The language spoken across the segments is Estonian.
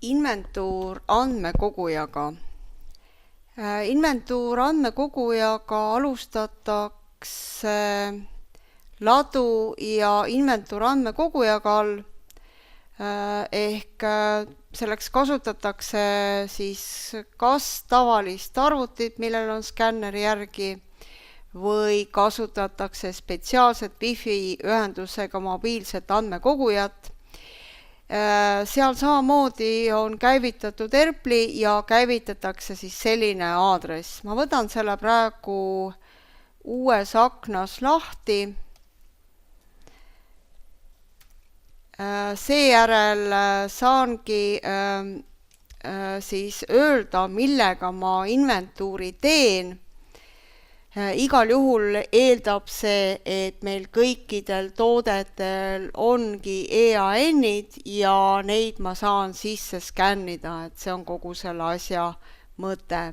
Inventuur andmekogujaga. Inventuur andmekogujaga alustatakse ladu ja inventuur andmekogujaga all ehk selleks kasutatakse siis kas tavalist arvutit, millel on skänneri järgi, või kasutatakse spetsiaalset Wi-Fi ühendusega mobiilset andmekogujat. Seal samamoodi on käivitatud ERPLi ja käivitatakse siis selline aadress. Ma võtan selle praegu uues aknas lahti. Seejärel saangi siis öelda, millega ma inventuuri teen. Igal juhul eeldab see, et meil kõikidel toodetel ongi EAN-id ja neid ma saan sisse skännida, et see on kogu selle asja mõte.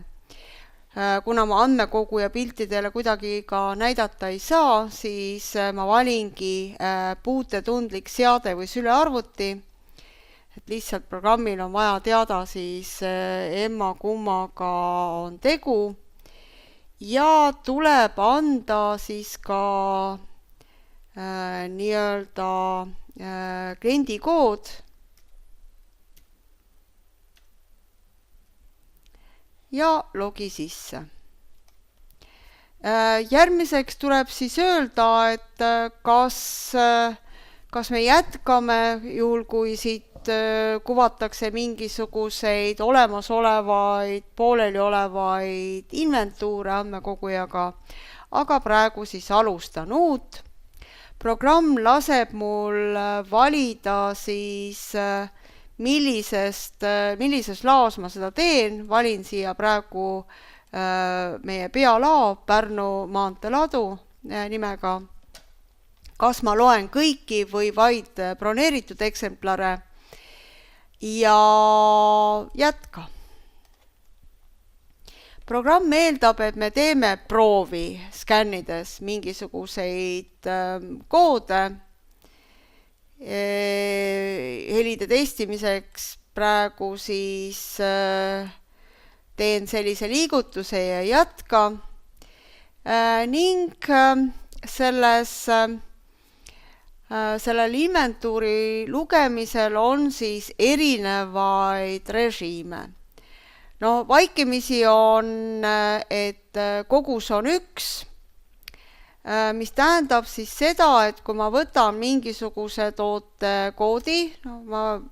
Kuna ma andmekoguja piltidele kuidagi ka näidata ei saa, siis ma valingi puutetundlik seade või sülearvuti. Et lihtsalt programmil on vaja teada siis emma-kummaga on tegu. Ja tuleb anda siis ka nii-öelda kliendikood. Ja logi sisse. Järgmiseks tuleb siis öelda, et kas me jätkame juhul, kui siit kuvatakse mingisuguseid olemasolevaid, pooleliolevaid inventuure andmekogujaga, aga praegu siis alustan uut. Programm laseb mul valida siis millises laos ma seda teen. Valin siia praegu meie pealao Pärnu maanteeladu nimega. Kas ma loen kõiki või vaid broneeritud eksemplare ja jätka. Programm eeldab, et me teeme proovi skännides mingisuguseid koode. Helide testimiseks praegu siis teen sellise liigutuse ja jätka. Ning sellel inventuuri lugemisel on siis erinevaid režiime. No vaikimisi on, et kogus on üks, mis tähendab siis seda, et kui ma võtan mingisuguse toote koodi, ma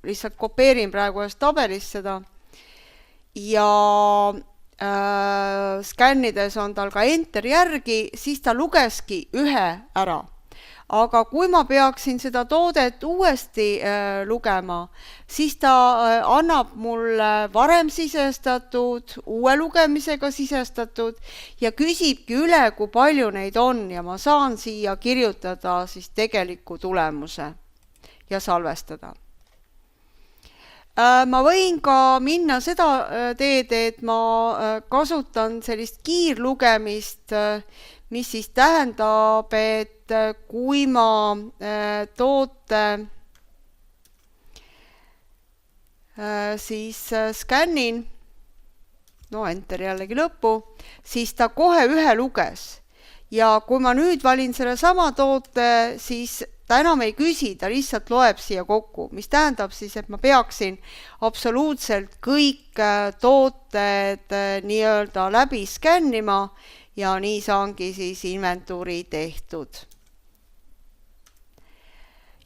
lihtsalt kopeerin praegu ühest tabelist seda, ja skännides on tal ka enter järgi, siis ta lugeski ühe ära. Aga kui ma peaksin seda toodet uuesti lugema, siis ta annab mulle varem sisestatud, uue lugemisega sisestatud ja küsibki üle, kui palju neid on, ja ma saan siia kirjutada siis tegeliku tulemuse ja salvestada. Ma võin ka minna seda teed, et ma kasutan sellist kiirlugemist, mis siis tähendab, et kui ma toote siis skännin, no enter jällegi lõppu, siis ta kohe ühe luges. Ja kui ma nüüd valin selle sama toote, siis ta enam ei küsi, ta lihtsalt loeb siia kokku, mis tähendab siis, et ma peaksin absoluutselt kõik tooted nii-öelda läbi skännima ja nii saangi siis inventuuri tehtud.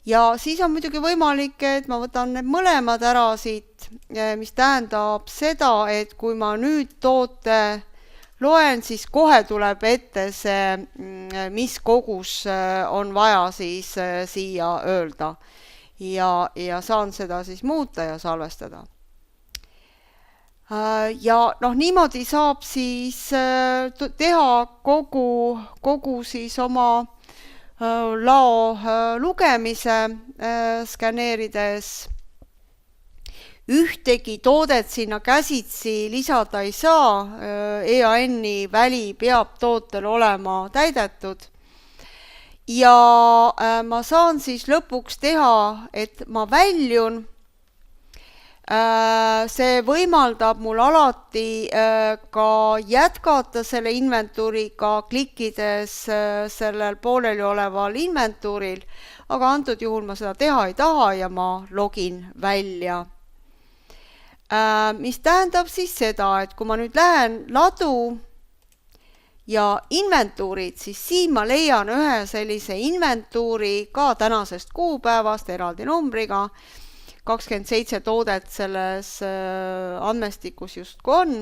Ja siis on muidugi võimalik, et ma võtan need mõlemad ära siit, mis tähendab seda, et kui ma nüüd toote loen, siis kohe tuleb ette see, mis kogus on vaja siis siia öelda. Ja saan seda siis muuta ja salvestada. Ja niimoodi saab siis teha kogu siis oma lao lugemise skäneerides. Ühtegi toodet sinna käsitsi lisada ei saa, EAN-i väli peab tootel olema täidetud. Ja ma saan siis lõpuks teha, et ma väljun See võimaldab mul alati ka jätkata selle inventuuriga, klikkides sellel pooleli oleval inventuuril, aga antud juhul ma seda teha ei taha ja ma login välja. Mis tähendab siis seda, et kui ma nüüd lähen ladu ja inventuurid, siis siin ma leian ühe sellise inventuuri ka tänasest kuupäevast eraldi numbriga. 27 toodet selles andmestikus justkui on,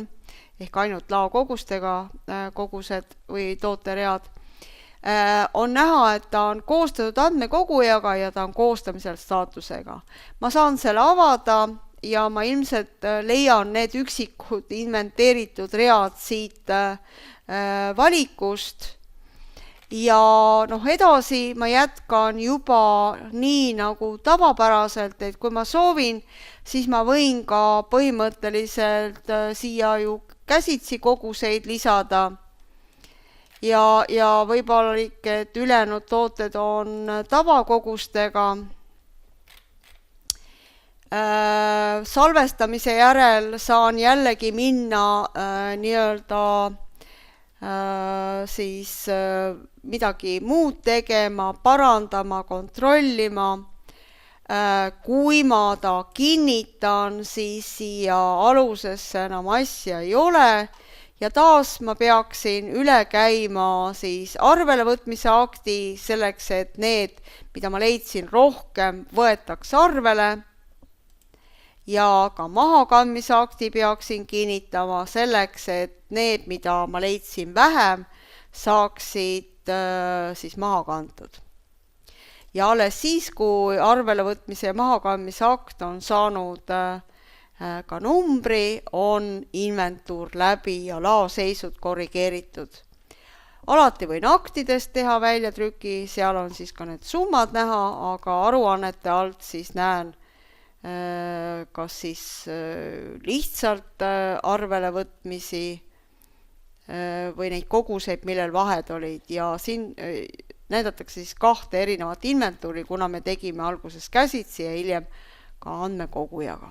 ehk ainult laokogustega kogused või tooteread. On näha, et ta on koostatud andmekogujaga ja ta on koostamisel staatusega. Ma saan selle avada ja ma ilmselt leian need üksikud inventeeritud read siit valikust. Ja edasi ma jätkan juba nii nagu tavapäraselt, et kui ma soovin, siis ma võin ka põhimõtteliselt siia ju käsitsi koguseid lisada. Ja võib-olla ikka, et ülejäänud tooted on tavakogustega. Salvestamise järel saan jällegi minna nii-öelda siis midagi muud tegema, parandama, kontrollima. Kui ma ta kinnitan, siis siia alusesse enam asja ei ole ja taas ma peaksin üle käima siis arvelevõtmise akti selleks, et need, mida ma leidsin rohkem, võetaks arvele. Ja ka mahakandmise akti peaksin kinnitama selleks, et need, mida ma leidsin vähem, saaksid siis maha kantud. Ja alles siis, kui arvelevõtmise ja mahakandmise akt on saanud ka numbri, on inventuur läbi ja laoseisud korrigeeritud. Alati võin aktidest teha väljatrüki, seal on siis ka need summad näha, aga aruannete alt siis näen kas siis lihtsalt arvelevõtmisi või neid koguseid, millel vahed olid ja siin näidatakse siis kahte erinevat inventuuri, kuna me tegime alguses käsitsi ja hiljem ka andmekogujaga.